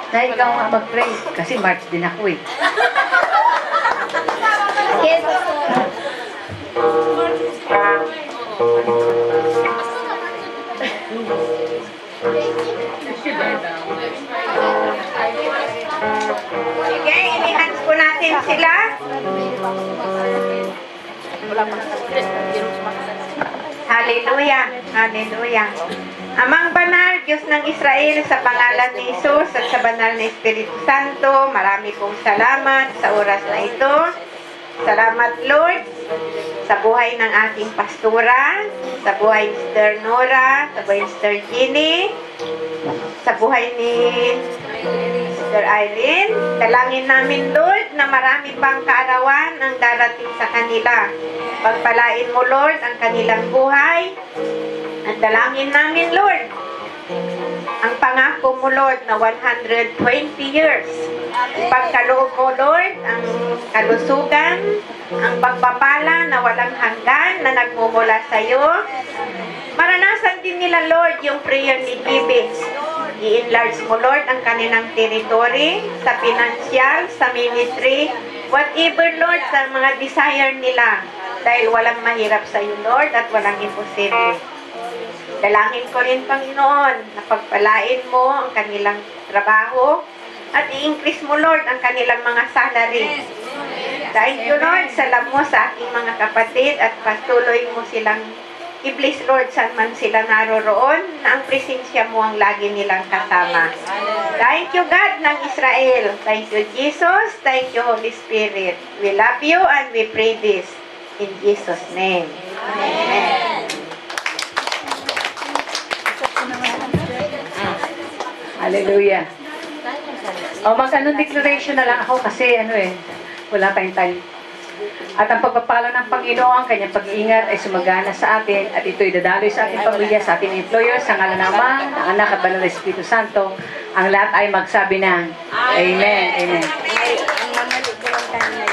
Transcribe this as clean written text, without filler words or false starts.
Na ikaw nga mag-pray. Kasi March din ako eh. Yes, Sige, ini-hands po natin sila. Hallelujah. Hallelujah. Amang banal, Diyos ng Israel, sa pangalan ni Jesus at sa banal na Espiritu Santo, marami pong salamat sa oras na ito. Salamat, Lord, sa buhay ng aking pastora, sa buhay ni Sister Nora, sa buhay ni Sister Ginny, sa buhay ni Sister Irene. Dalangin namin, Lord, na marami pang kaarawan ang darating sa kanila. Pagpalain mo, Lord, ang kanilang buhay. At dalangin namin, Lord, ang pangako mo, Lord, na 120 years. Pagkaloob mo, Lord, ang kalusugan, ang pagpapala na walang hanggan na nagmumula sa iyo. Maranasan din nila, Lord, yung prayer ni Gibis. I-enlarge mo, Lord, ang kanilang territory, sa financial, sa ministry, whatever, Lord, sa mga desire nila. Dahil walang mahirap sa iyo, Lord, at walang imposible. Dalangin ko rin, Panginoon, na pagpalain mo ang kanilang trabaho at i-increase mo, Lord, ang kanilang mga salary. Thank you, Lord, salam mo sa aking mga kapatid at patuloy mo silang i-bless, Lord, saan man sila naroroon, na ang presensya mo ang lagi nilang kasama. Thank you, God ng Israel. Thank you, Jesus. Thank you, Holy Spirit. We love you and we pray this in Jesus' name. Amen. Hallelujah. O, mag-anong declaration na lang ako kasi wala tayong time. At ang pagpapala ng Panginoon, kanyang pag-iingat ay sumagana sa atin at ito'y dadaloy sa ating pamilya, sa ating employers, sa ngalan ng Ama, ng Anak at Banal na Espiritu Santo. Ang lahat ay magsabi ng Amen. Amen. Ang mga